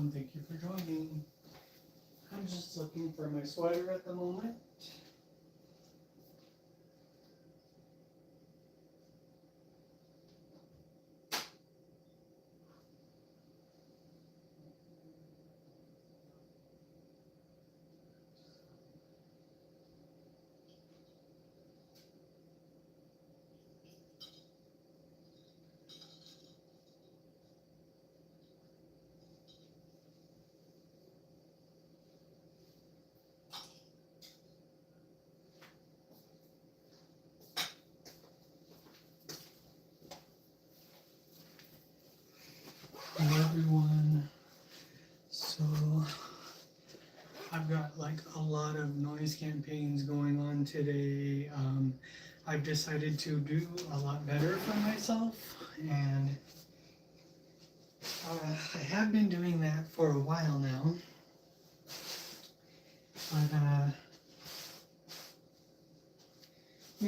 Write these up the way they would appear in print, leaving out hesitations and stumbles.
welcome. Thank you for joining. I'm just looking for my sweater at the moment. Hello, everyone. So, I've got like a lot of noise campaigns going on today. I've decided to do a lot better for myself, and I have been doing that for a while now. But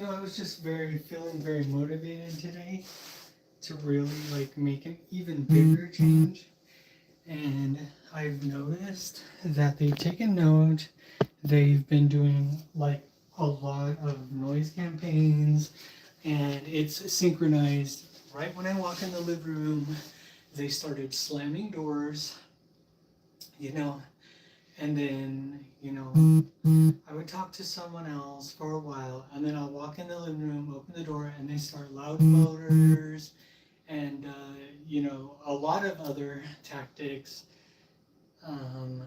I was just feeling very motivated today to really like make an even bigger change. And I've noticed that they've taken note. They've been doing like a lot of noise campaigns, and it's synchronized. Right when I walk in the living room, they started slamming doors, and then, I would talk to someone else for a while, and then I'll walk in the living room, open the door, and they start loud motors and, a lot of other tactics.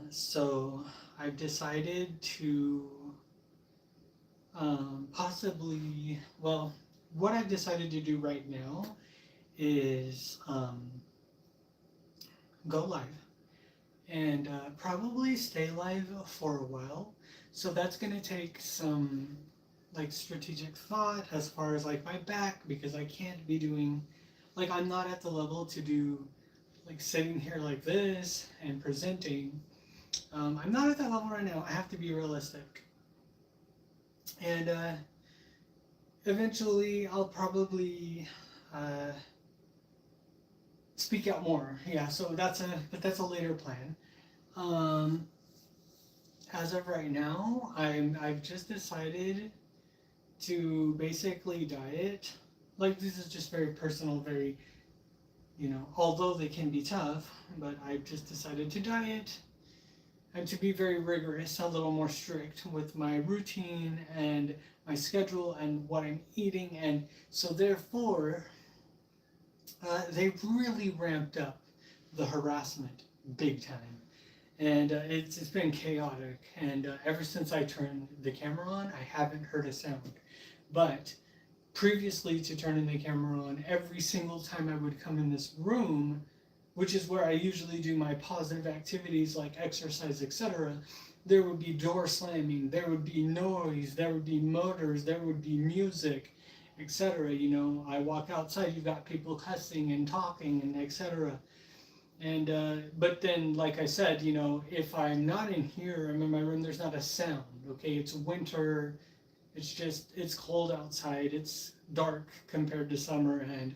So I've decided to what I've decided to do right now is go live and probably stay live for a while. So that's going to take some like strategic thought as far as like my back, because I can't be doing, like, I'm not at the level to do like sitting here like this and presenting. I'm not at that level right now. I have to be realistic. And eventually I'll probably speak out more. Yeah, so that's a later plan. As of right now, I've just decided to basically diet. Like, this is just very personal, very, although they can be tough, but I've just decided to diet and to be very rigorous, a little more strict with my routine and my schedule and what I'm eating. And so therefore, they've really ramped up the harassment big time. And it's been chaotic. And ever since I turned the camera on, I haven't heard a sound. But previously to turning the camera on, every single time I would come in this room, which is where I usually do my positive activities like exercise, etc., there would be door slamming, there would be noise, there would be motors, there would be music, etc. I walk outside, you've got people cussing and talking and etc. And but then, like I said, if I'm not in here, I'm in my room, there's not a sound. Okay, it's winter, it's cold outside, it's dark compared to summer, and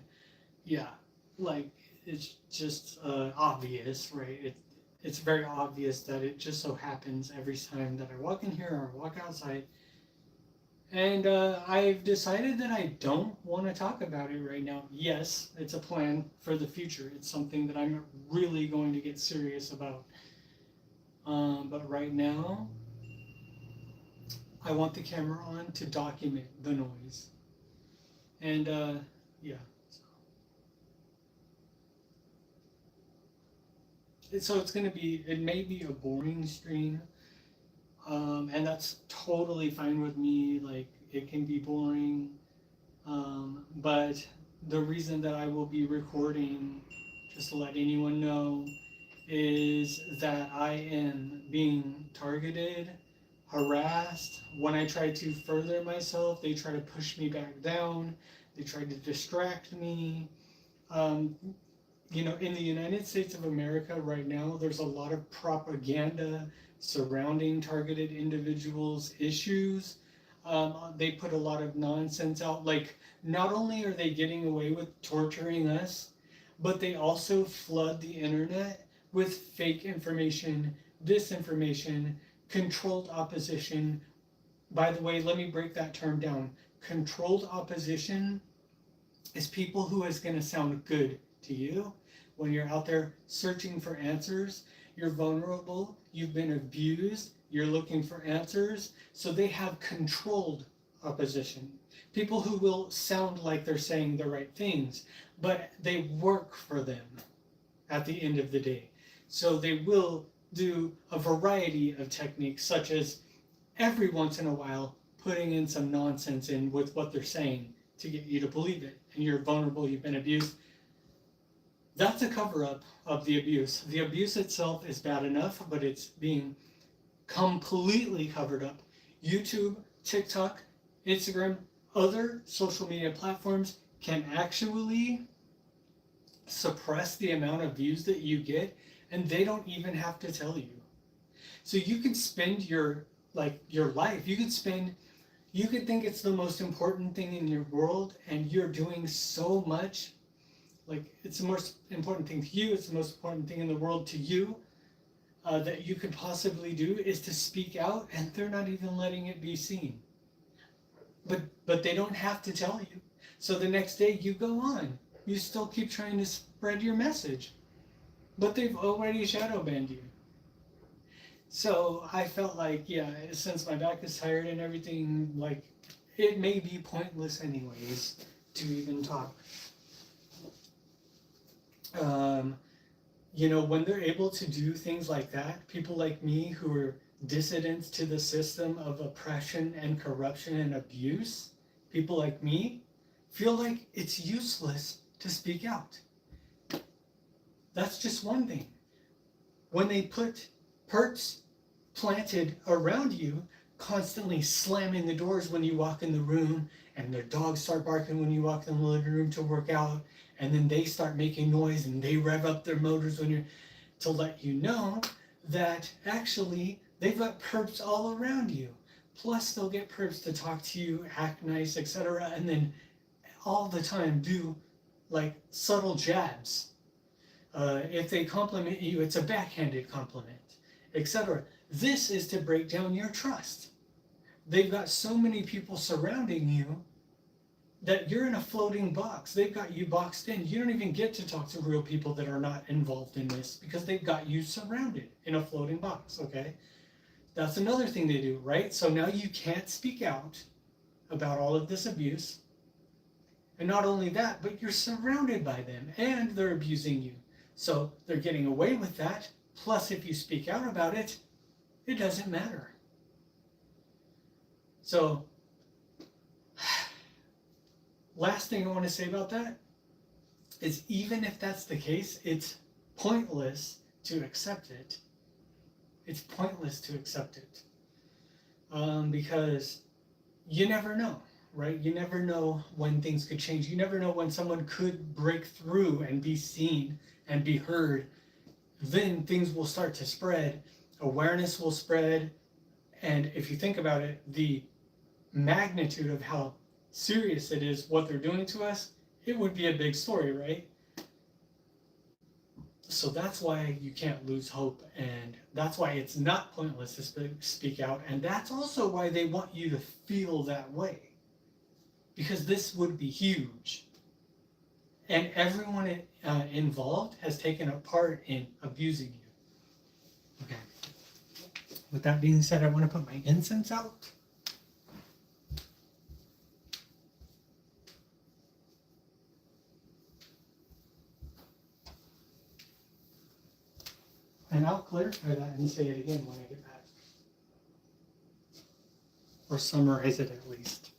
yeah, like, it's just obvious, right? It's very obvious that it just so happens every time that I walk in here or walk outside. And I've decided that I don't want to talk about it right now. Yes, it's a plan for the future. It's something that I'm really going to get serious about. But right now, I want the camera on to document the noise. And yeah. So it's going to be, it may be a boring stream. And that's totally fine with me. Like, it can be boring. But the reason that I will be recording, just to let anyone know, is that I am being targeted, harassed. When I try to further myself, they try to push me back down. They try to distract me. In the United States of America right now, there's a lot of propaganda surrounding targeted individuals' issues. They put a lot of nonsense out. Like, not only are they getting away with torturing us, but they also flood the internet with fake information, disinformation, controlled opposition. By the way, let me break that term down. Controlled opposition is people who is going to sound good to you when you're out there searching for answers. You're vulnerable, you've been abused, you're looking for answers. So they have controlled opposition. People who will sound like they're saying the right things, but they work for them at the end of the day. So they will do a variety of techniques, such as every once in a while putting in some nonsense in with what they're saying to get you to believe it. And you're vulnerable, you've been abused. That's a cover-up of the abuse. The abuse itself is bad enough, but it's being completely covered up. YouTube, TikTok, Instagram, other social media platforms can actually suppress the amount of views that you get, and they don't even have to tell you. So you can spend your life, you could think it's the most important thing in your world, and you're doing so much. Like, it's the most important thing to you, it's the most important thing in the world to you, that you could possibly do is to speak out, and they're not even letting it be seen. But they don't have to tell you. So the next day you go on. You still keep trying to spread your message. But they've already shadow banned you. So I felt like, yeah, since my back is tired and everything, like, it may be pointless anyways to even talk. When they're able to do things like that, people like me who are dissidents to the system of oppression and corruption and abuse, people like me feel like it's useless to speak out. That's just one thing. When they put perps planted around you, constantly slamming the doors when you walk in the room, and their dogs start barking when you walk in the living room to work out, and then they start making noise and they rev up their motors when you're, to let you know that actually they've got perps all around you. Plus they'll get perps to talk to you, act nice, etc. And then all the time do like subtle jabs. If they compliment you, it's a backhanded compliment, etc. This is to break down your trust. They've got so many people surrounding you that you're in a floating box. They've got you boxed in. You don't even get to talk to real people that are not involved in this because they've got you surrounded in a floating box, okay? That's another thing they do, right? So now you can't speak out about all of this abuse. And not only that, but you're surrounded by them and they're abusing you. So they're getting away with that. Plus, if you speak out about it, it doesn't matter. So, last thing I want to say about that is even if that's the case, it's pointless to accept it. It's pointless to accept it. Because you never know, right? You never know when things could change. You never know when someone could break through and be seen and be heard. Then things will start to spread. Awareness will spread. And if you think about it, the magnitude of how serious it is, what they're doing to us, it would be a big story, right? So that's why you can't lose hope, and that's why it's not pointless to speak out, and that's also why they want you to feel that way, because this would be huge, and everyone involved has taken a part in abusing you. Okay. With that being said, I want to put my incense out. And I'll clarify that and say it again when I get back. Or summarize it at least.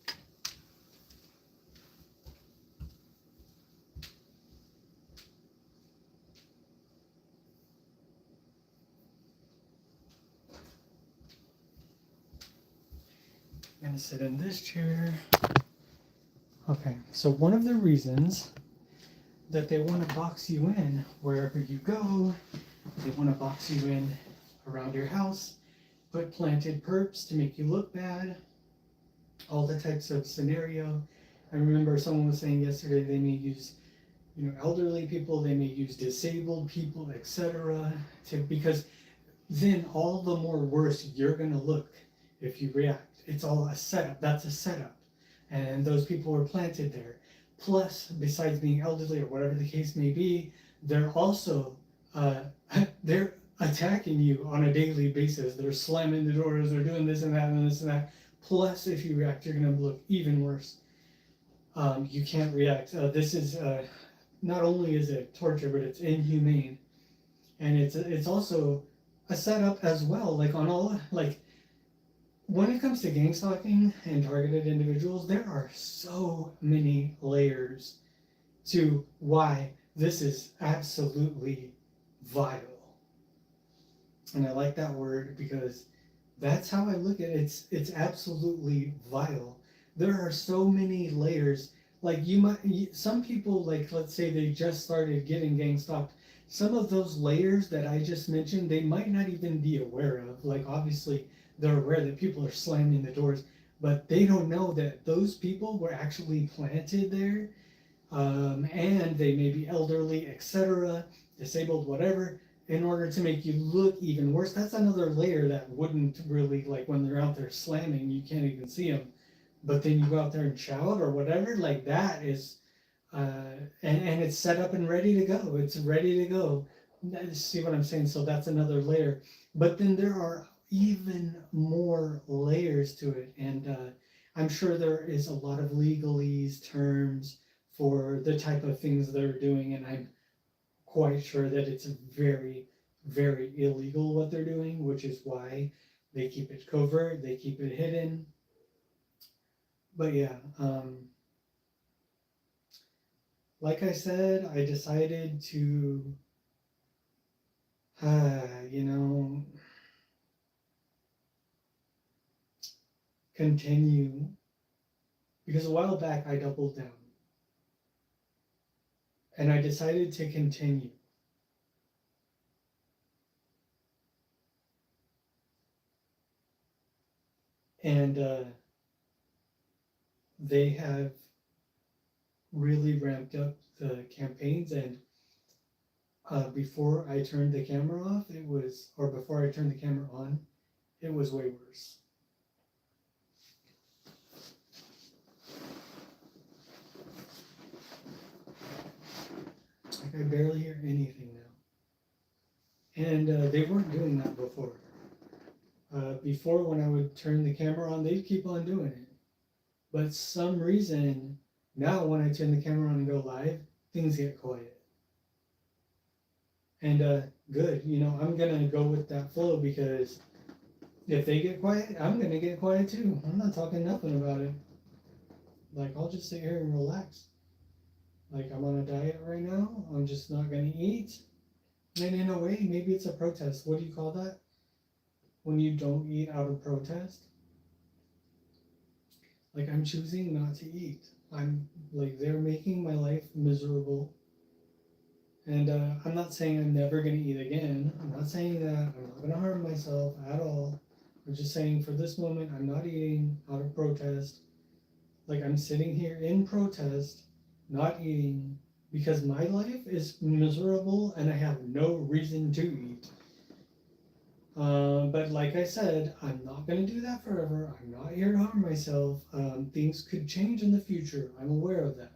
I'm going to sit in this chair. Okay, so one of the reasons that they want to box you in wherever you go, they want to box you in around your house, put planted perps to make you look bad, all the types of scenario. I remember someone was saying yesterday they may use elderly people. They may use disabled people, etc. To because then all the more worse you're gonna look if you react. It's all a setup. That's a setup, and those people were planted there. Plus, besides being elderly or whatever the case may be, they're also uh, they're attacking you on a daily basis. They're slamming the doors. They're doing this and that and this and that. Plus, if you react, you're gonna look even worse. You can't react. This is not only is it torture, but it's inhumane, and it's also a setup as well. Like on all like when it comes to gang stalking and targeted individuals, there are so many layers to why this is absolutely vile. And I like that word because that's how I look at it. It's absolutely vile. There are so many layers. Like some people, like let's say they just started getting gang stalked. Some of those layers that I just mentioned, they might not even be aware of. Like obviously they're aware that people are slamming the doors, but they don't know that those people were actually planted there, and they may be elderly, etc., disabled, whatever, in order to make you look even worse. That's another layer that wouldn't really, like when they're out there slamming, you can't even see them. But then you go out there and shout or whatever, like that is, and it's set up and ready to go. It's ready to go. See what I'm saying? So that's another layer. But then there are even more layers to it. And I'm sure there is a lot of legalese terms for the type of things they're doing, and I'm quite sure that it's very, very illegal what they're doing, which is why they keep it covert, they keep it hidden. But yeah, like I said, I decided to, you know, continue because a while back I doubled down and I decided to continue. And they have really ramped up the campaigns. And before I turned the camera off, or before I turned the camera on, it was way worse. Like I barely hear anything now. And they weren't doing that before. Before, when I would turn the camera on, they'd keep on doing it. But some reason, now when I turn the camera on and go live, things get quiet. And good, I'm gonna go with that flow because if they get quiet, I'm gonna get quiet too. I'm not talking nothing about it. Like I'll just sit here and relax. Like I'm on a diet right now. I'm just not gonna eat. And in a way, maybe it's a protest. What do you call that? When you don't eat out of protest? Like I'm choosing not to eat. I'm like they're making my life miserable. And I'm not saying I'm never gonna eat again. I'm not saying that I'm not gonna harm myself at all. I'm just saying for this moment I'm not eating out of protest. Like I'm sitting here in protest, not eating because my life is miserable and I have no reason to eat. But like I said, I'm not going to do that forever. I'm not here to harm myself. Things could change in the future. I'm aware of that.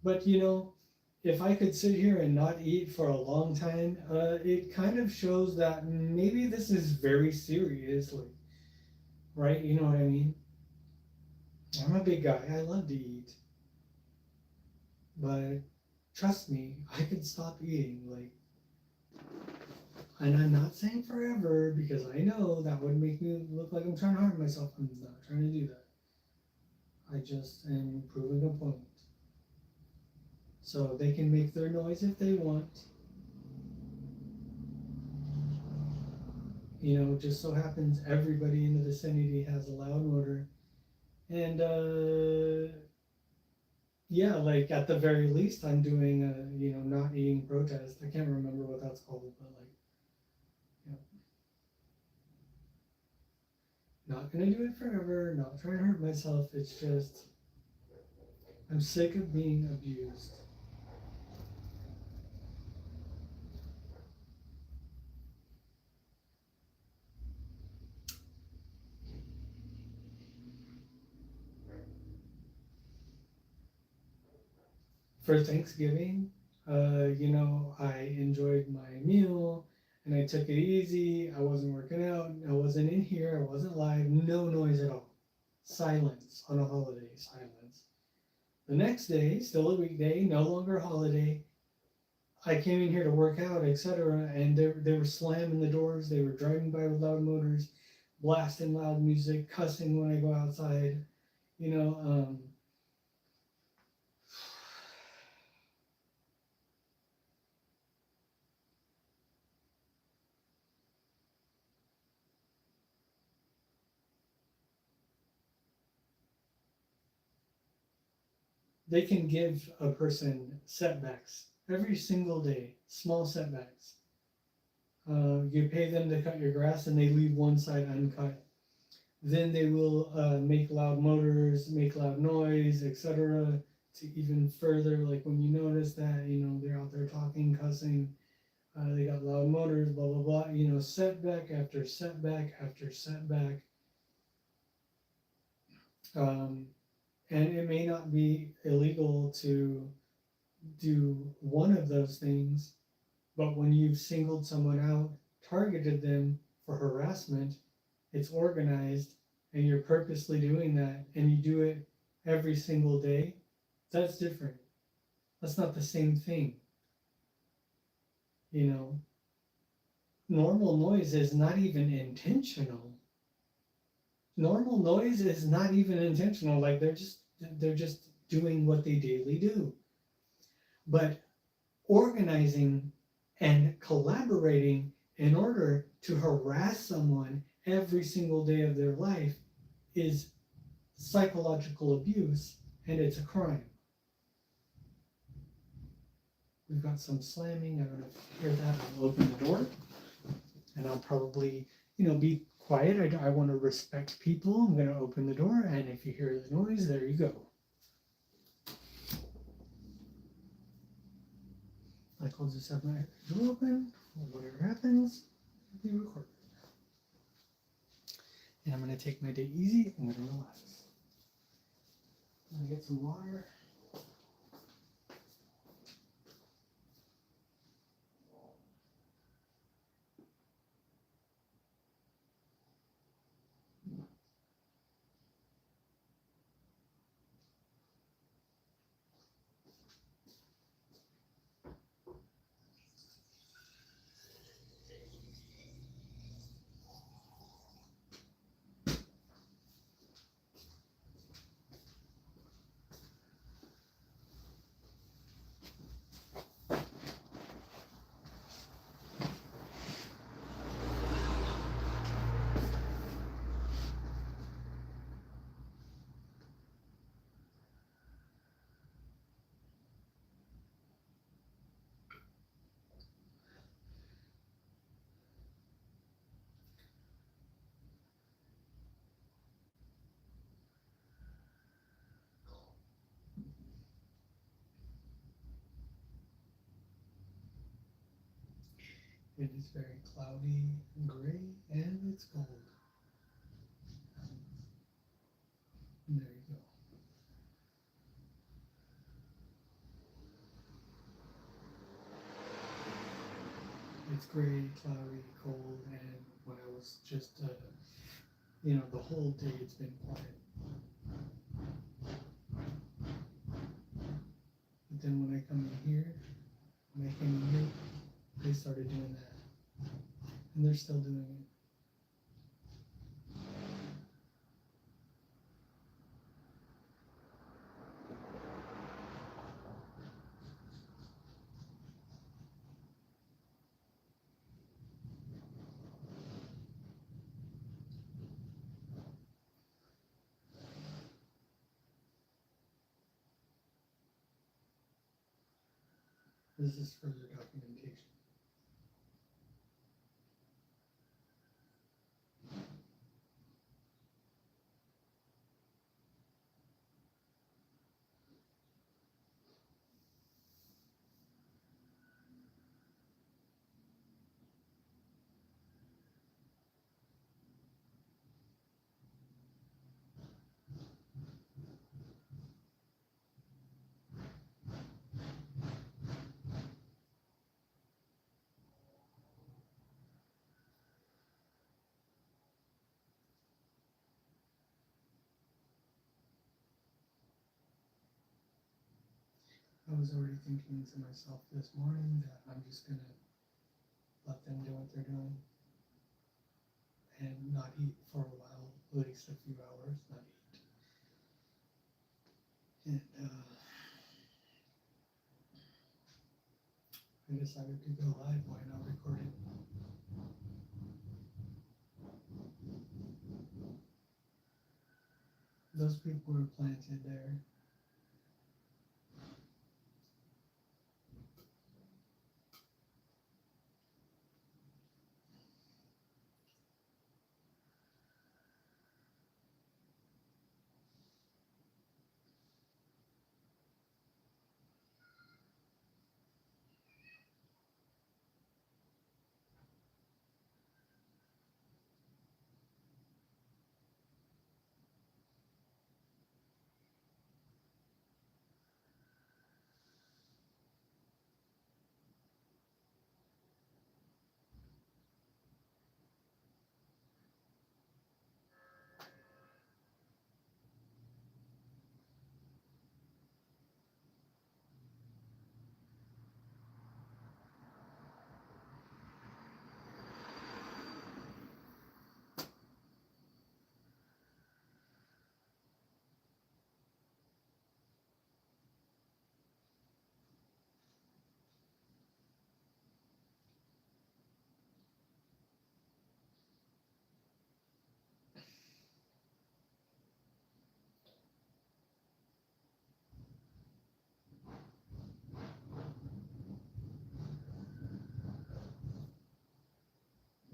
But if I could sit here and not eat for a long time, it kind of shows that maybe this is very serious, right? You know what I mean? I'm a big guy. I love to eat. But trust me, I could stop eating. And I'm not saying forever because I know that would make me look like I'm trying to harm myself. I'm not trying to do that. I just am proving a point. So they can make their noise if they want. Just so happens everybody in the vicinity has a loud motor. And yeah, like at the very least, I'm doing a not eating protest. I can't remember what that's called, but not gonna do it forever. Not trying to hurt myself. It's just I'm sick of being abused. for Thanksgiving, I enjoyed my meal and I took it easy. I wasn't working out. I wasn't in here. I wasn't live. No noise at all. Silence on a holiday. Silence. The next day, still a weekday, no longer a holiday. I came in here to work out, etc., and they were slamming the doors. They were driving by with loud motors, blasting loud music, cussing when I go outside. You know, they can give a person setbacks every single day, small setbacks. You pay them to cut your grass, and they leave one side uncut. Then they will make loud motors, make loud noise, etc. To even further, like when you notice that, they're out there talking, cussing, they got loud motors, blah, blah, blah, setback after setback after setback. Um, and it may not be illegal to do one of those things, but when you've singled someone out, targeted them for harassment, it's organized, and you're purposely doing that, and you do it every single day, that's different. That's not the same thing. You know, normal noise is not even intentional. Normal noise is not even intentional. Like they're just doing what they daily do. But organizing and collaborating in order to harass someone every single day of their life is psychological abuse, and it's a crime. We've got some slamming. I don't know if you hear that. I'll open the door, and I'll probably, be quiet. I want to respect people. I'm going to open the door, and if you hear the noise, there you go. I'll just have my door open. Whatever happens, it'll be recorded. And I'm going to take my day easy. I'm going to relax. I'm going to get some water. It is very cloudy and gray, and it's cold. And there you go. It's gray, cloudy, cold, and when I was just, the whole day it's been quiet. But then when I came in here, they started doing that. And they're still doing it. This is further documentation. was already thinking to myself this morning that I'm just gonna let them do what they're doing and not eat for a while, at least a few hours, not eat. And I decided to go live. Why not record it? Those people were planted there.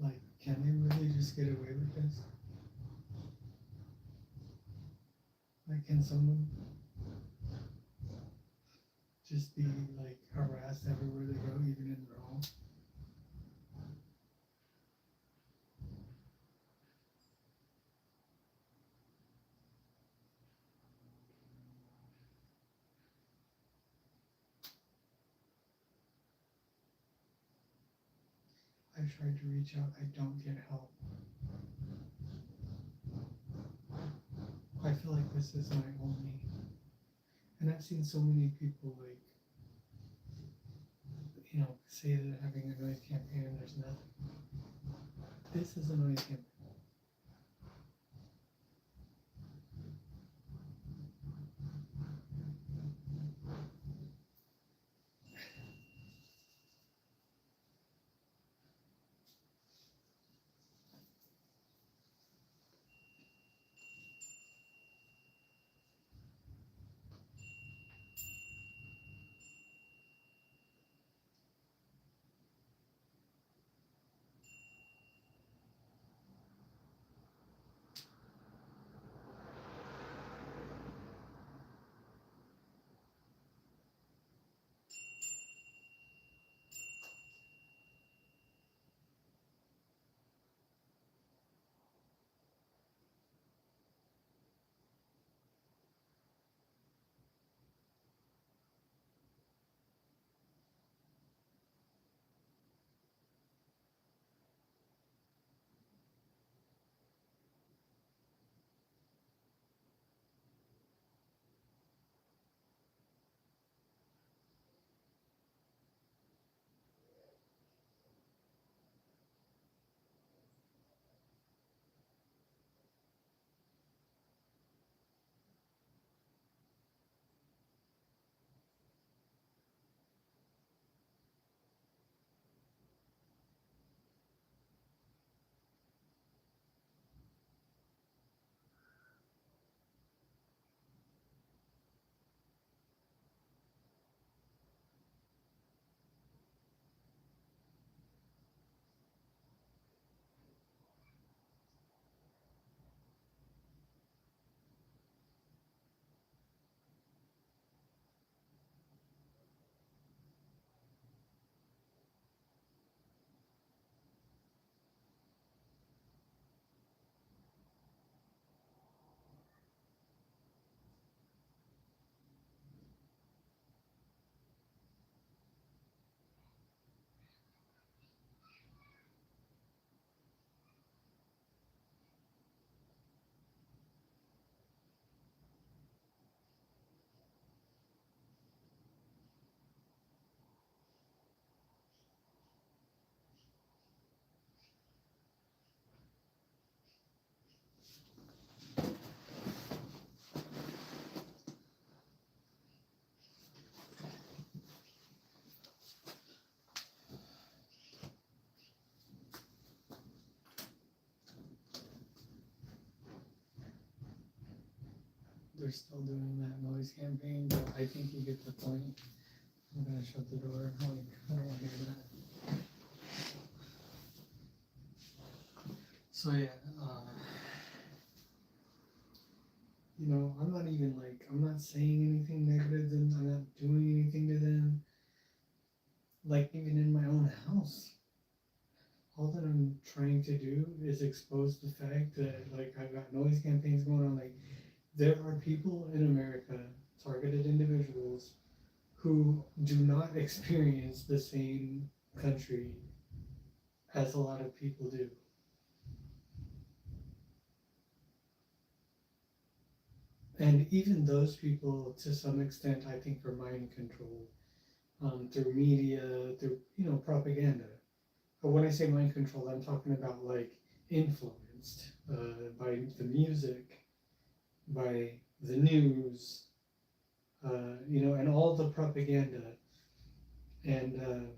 Like, can they really just get away with this? Like, can someone just be like harassed everywhere they go, even in their home? I tried to reach out, I don't get help. I feel like this is my only, and I've seen so many people like, say that having a noise campaign and there's nothing. This is a noise campaign. they're still doing that noise campaign, but I think you get the point. I'm gonna shut the door. Like, I don't want to hear that. So yeah, you know, I'm not even like, I'm not saying anything negative to them. I'm not doing anything to them. Like even in my own house, all that I'm trying to do is expose the fact that like I've got noise campaigns going on. Like there are people in America, targeted individuals, who do not experience the same country as a lot of people do. And even those people, to some extent, I think are mind controlled through media, through propaganda. But when I say mind controlled, I'm talking about like influenced by the music, by the news, and all the propaganda, and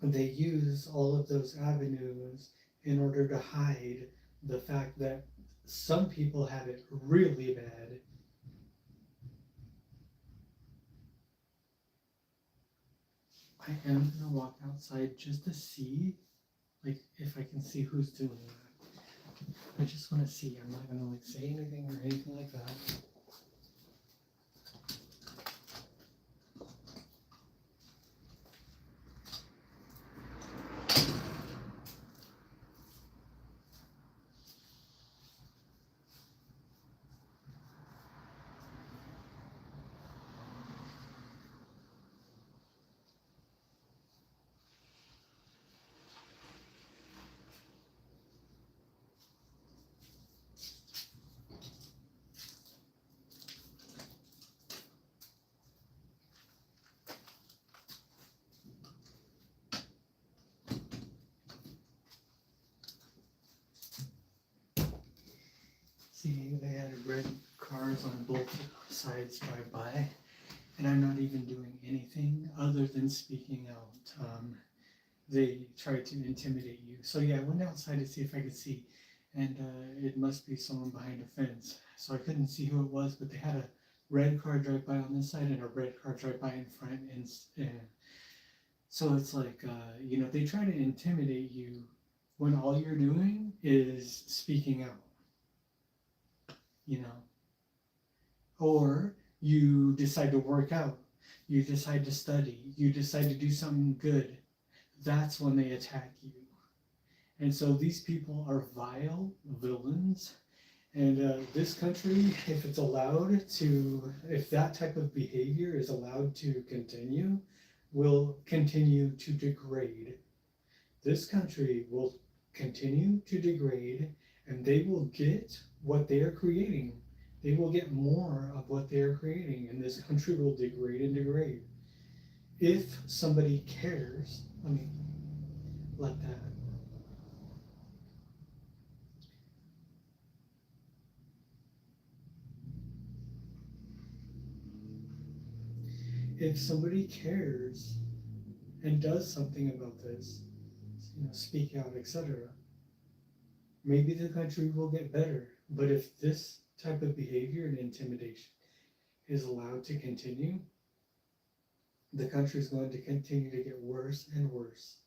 they use all of those avenues in order to hide the fact that some people have it really bad. I am gonna walk outside just to see, like, if I can see who's doing that. I just want to see. I'm not gonna like say anything or anything like that. See, they had red cars on both sides drive by, and I'm not even doing anything other than speaking out. They tried to intimidate you. So yeah, I went outside to see if I could see, and it must be someone behind a fence. So I couldn't see who it was, but they had a red car drive by on this side and a red car drive by in front, and so it's like they try to intimidate you when all you're doing is speaking out. You know, or you decide to work out, you decide to study, you decide to do something good, that's when they attack you. And so these people are vile villains. And this country, if that type of behavior is allowed to continue, will continue to degrade. This country will continue to degrade, and they will get what they are creating. They will get more of what they are creating, and this country will degrade and degrade. If somebody cares, let me let that. If somebody cares and does something about this, speak out, etc., maybe the country will get better. But if this type of behavior and intimidation is allowed to continue, the country is going to continue to get worse and worse.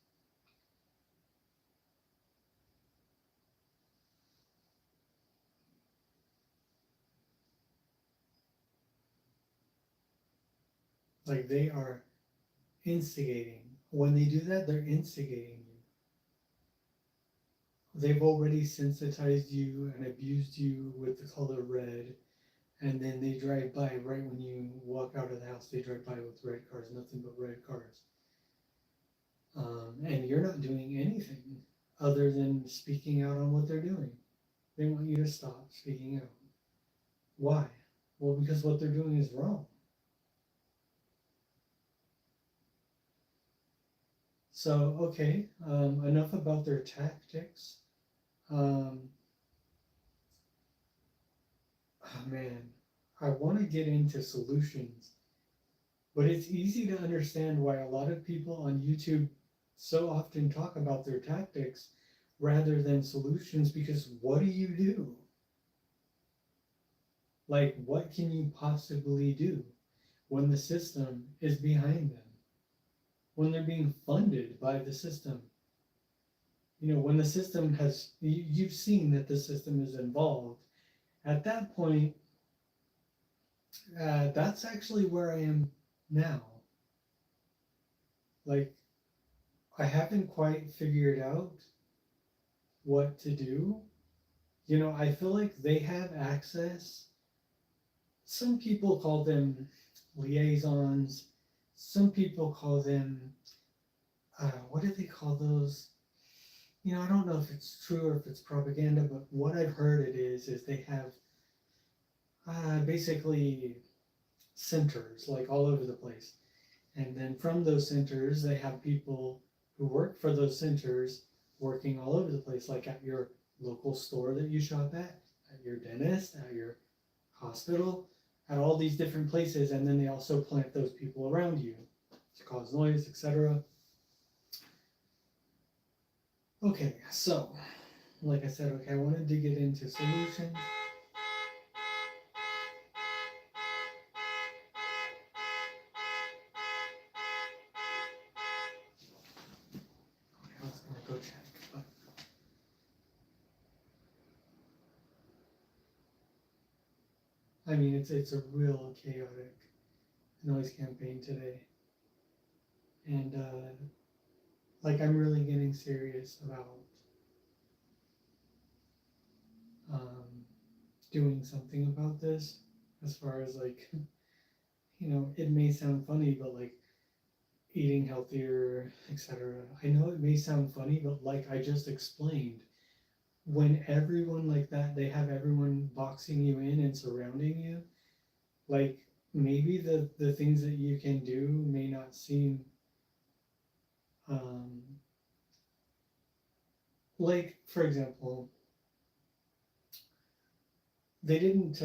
Like they are instigating. When they do that, they're instigating you. They've already sensitized you and abused you with the color red, and then they drive by right when you walk out of the house. They drive by with red cars, nothing but red cars. And you're not doing anything other than speaking out on what they're doing. They want you to stop speaking out. Why? Well, because what they're doing is wrong. So, okay, enough about their tactics. Oh man, I want to get into solutions, but it's easy to understand why a lot of people on YouTube so often talk about their tactics rather than solutions, because what do? Like, what can you possibly do when the system is behind them? When they're being funded by the system? When the system has, you've seen that the system is involved. At that point, that's actually where I am now. Like, I haven't quite figured out what to do. I feel like they have access. Some people call them liaisons. Some people call them, what do they call those? I don't know if it's true or if it's propaganda, but what I've heard it is they have basically centers like all over the place. And then from those centers, they have people who work for those centers working all over the place, like at your local store that you shop at your dentist, at your hospital, at all these different places. And then they also plant those people around you to cause noise, etc. Okay, so like I said, okay, I wanted to get into solutions. I was gonna go check, but I mean it's a real chaotic noise campaign today, and like I'm really getting serious about um, doing something about this. As far as like, it may sound funny, but like eating healthier, etc. I know it may sound funny, but like I just explained, when everyone like that, they have everyone boxing you in and surrounding you, like maybe the things that you can do may not seem um, like, for example, they didn't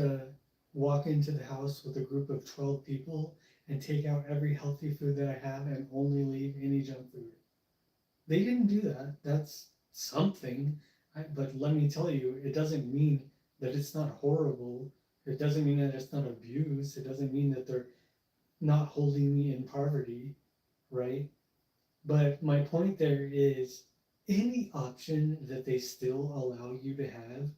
walk into the house with a group of 12 people and take out every healthy food that I have and only leave any junk food. They didn't do that. That's something. But let me tell you, it doesn't mean that it's not horrible. It doesn't mean that it's not abuse. It doesn't mean that they're not holding me in poverty, right? But my point there is any option that they still allow you to have